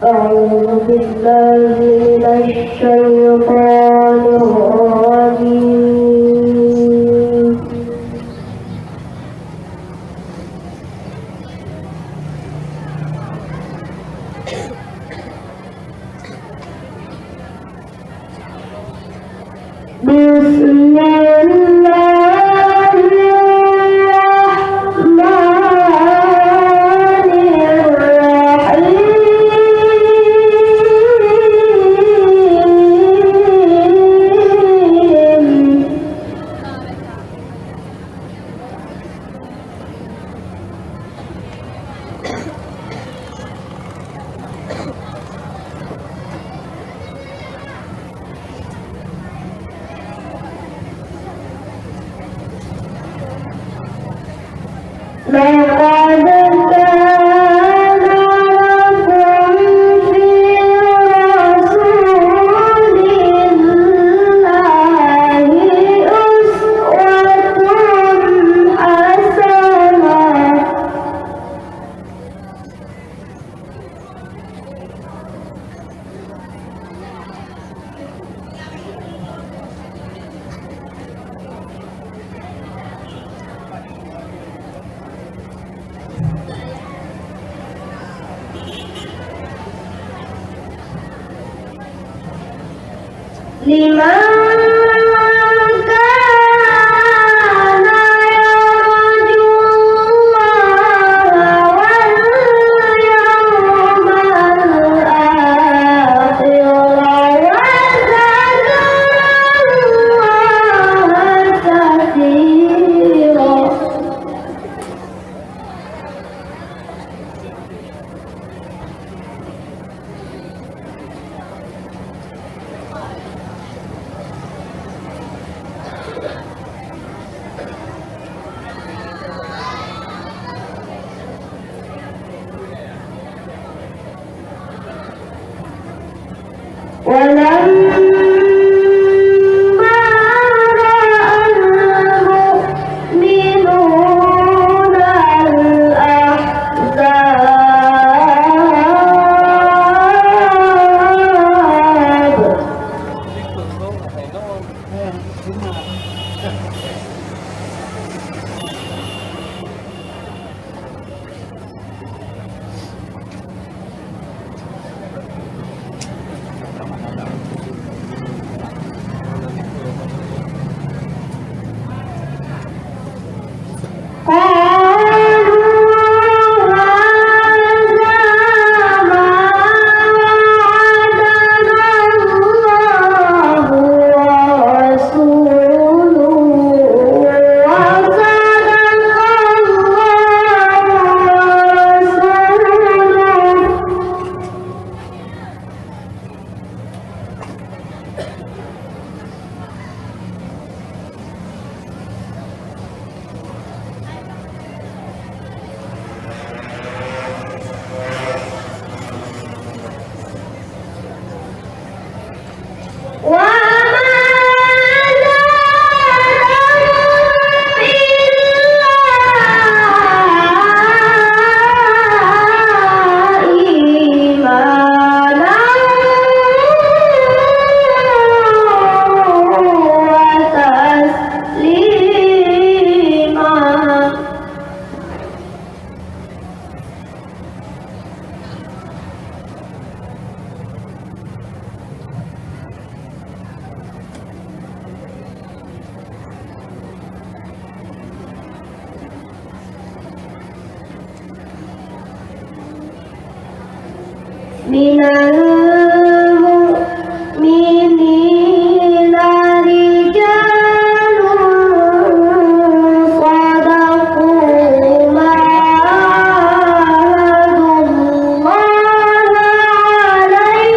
أعوذ بالله من الشيطان الرجيم. بسم الله الرحمن الرحيم. لقد كان لكم في رسول الله أسوة حسنة. لمن كان يرجو الله واليوم الآخر وذكر الله كثيرا. ولما رأى المؤمنون من المؤمنين رجال صدقوا ما عاهدوا الله عليه.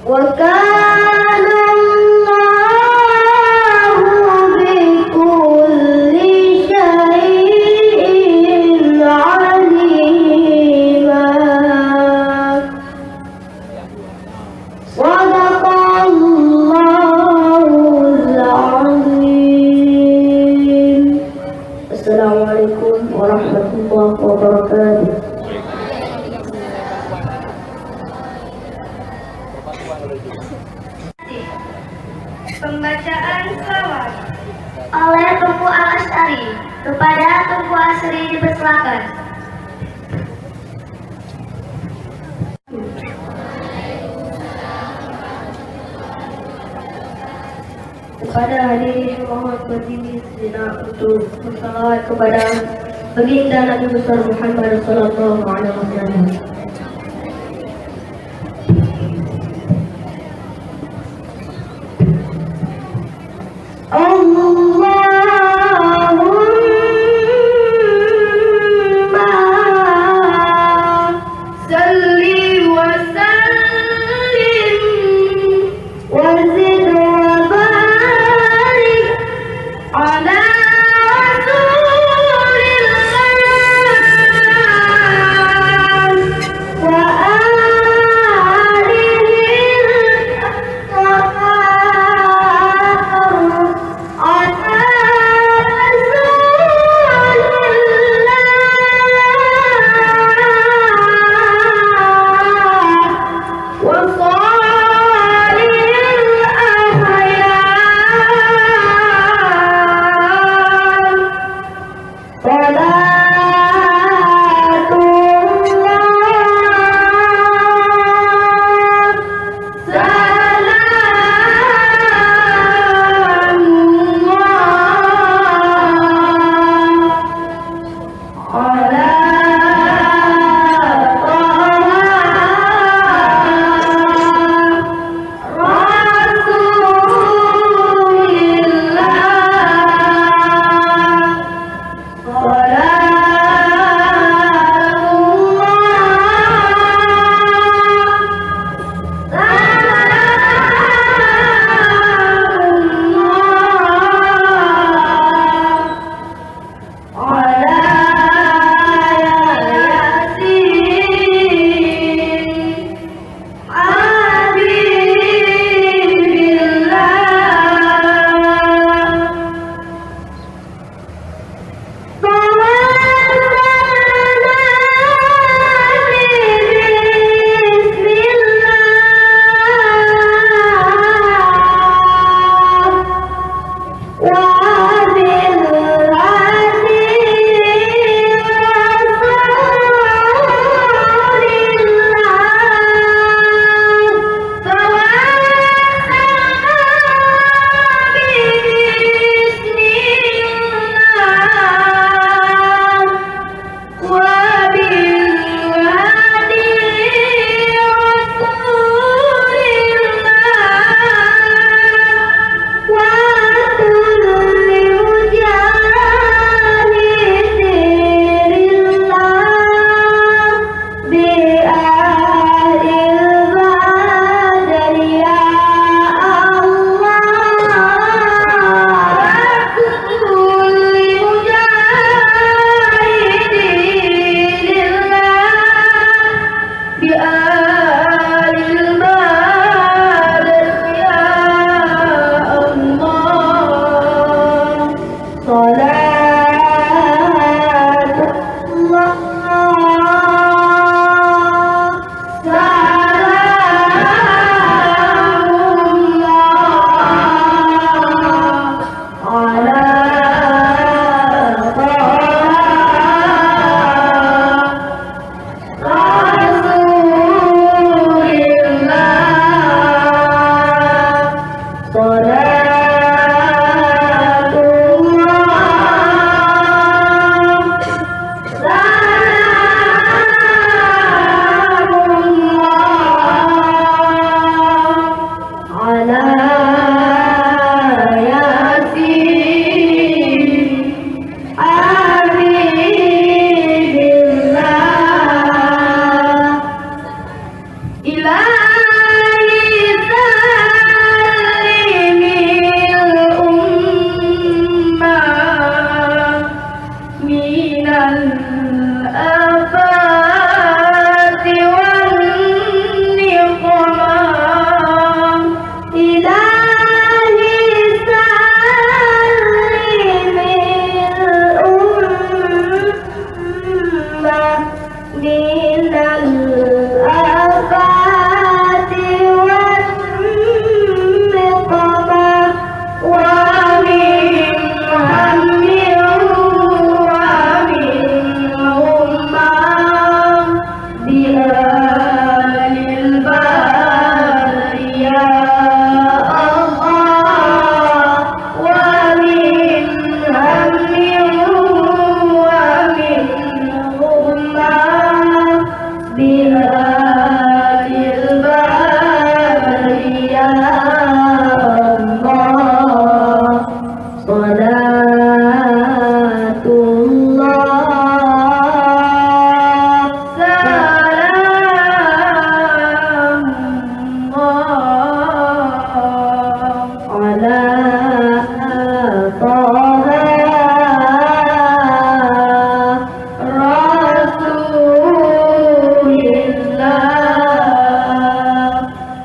وكان الله بكل شيء عليما صدق الله العظيم. السلام عليكم ورحمة الله وبركاته. Pembacaan selawat oleh Tunku Al-Astari kepada Tunku Asri dipersilakan. Kepada hadirin mohon berdiri sejenak untuk bersalawat kepada baginda Nabi besar Muhammad sallallahu alaihi wasallam.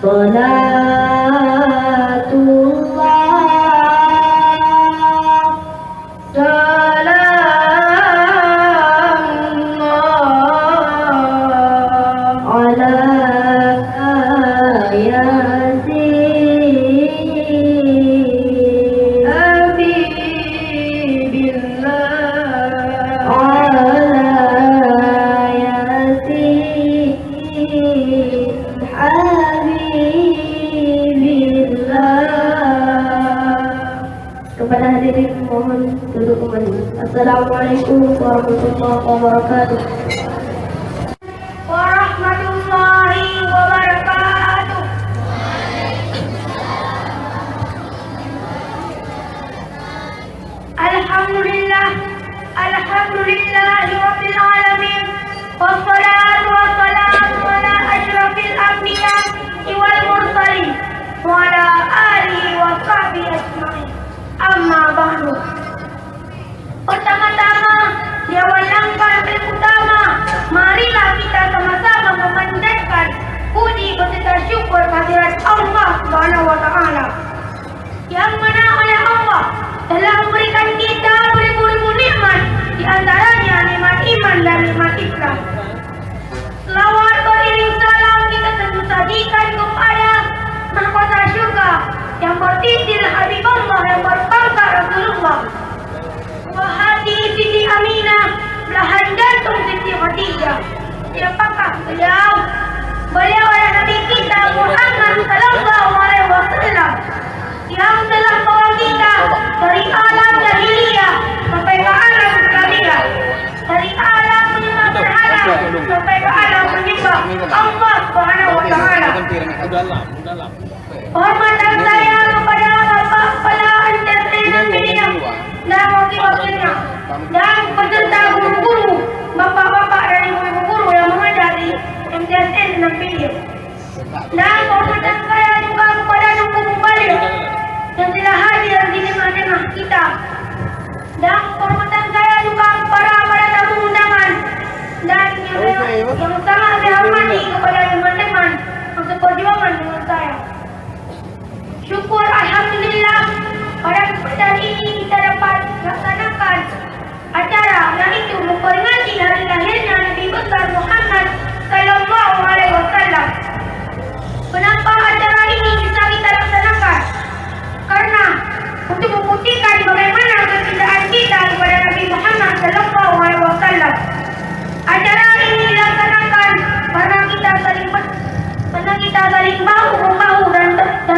Kepada hadirin mohon duduk kembali. Assalamualaikum warahmatullahi wabarakatuh. Warahmatullahi wabarakatuh. Alhamdulillah, alhamdulillahi rabbil alamin. Wassalatu wassalamu ala asyrafil anbiya wal mursalin wa ala alihi wa sahbihi ajma'in. Amma ba'du. Pertama-tama, di awal langkah utama, marilah kita sama-sama memanjatkan puji beserta syukur kehadirat Allah Subhanahu wa taala. Yang mana oleh Allah telah memberikan kita beribu-ribu nikmat, di antaranya nikmat iman dan nikmat Islam. Selawat beriring salam kita tentu sajikan kepada mahkota syurga yang bertitil Habibullah yang berpangkat Rasulullah. Wahati Siti Aminah, belahan jantung Siti Khadijah. Siapakah beliau? Beliau adalah Nabi kita Muhammad sallallahu alaihi wasallam yang telah membawa kita dari alam jahiliyah sampai ke alam Islamiyah, dari alam menyembah berhala sampai ke alam menyembah Allah Subhanahu wa taala. Hormatan saya kepada Bapak Kepala Entertainment Media dan wakil-wakilnya dan peserta guru-guru, bapak-bapak dan ibu-ibu guru yang mengajar di MTSN dan Media. Dan hormatan saya juga kepada Nunggu Mubalik yang telah hadir di tengah-tengah kita. Dan hormatan saya juga kepada para tamu undangan dan yang sangat saya hormati kepada teman-teman yang seperjuangan dengan saya. Syukur alhamdulillah pada kesempatan ini kita dapat laksanakan acara yaitu memperingati hari lahirnya Nabi besar Muhammad sallallahu alaihi wasallam. Kenapa acara ini bisa kita laksanakan? Karena untuk membuktikan bagaimana kecintaan kita kepada Nabi Muhammad sallallahu alaihi wasallam. Acara ini dilaksanakan karena kita saling bahu-membahu dan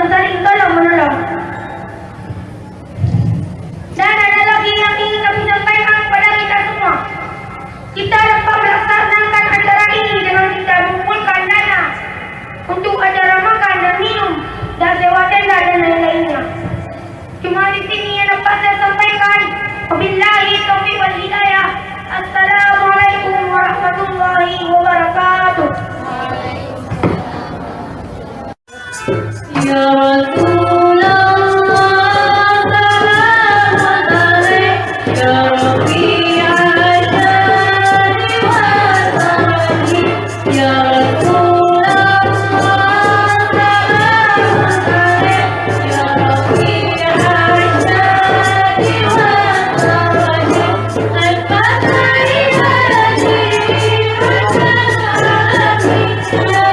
saling tolong-menolong. Dan ada lagi yang ingin kami sampaikan kepada kita semua. Kita dapat melaksanakan acara ini dengan kita mengumpulkan dana untuk acara makan dan minum dan sewa tenda dan lain-lainnya. Cuma di sini yang dapat saya sampaikan. Wabillahi taufiq wal hidayah. Assalamualaikum warahmatullahi wabarakatuh. Ya Rasulullah, salam alaik, ya Rafi'al syari wal farji, ya Rasulullah, salam alaik, ya Rafi'al syari wal farji, al-fatari hadi, al-fatari, ya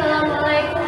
Assalamualaikum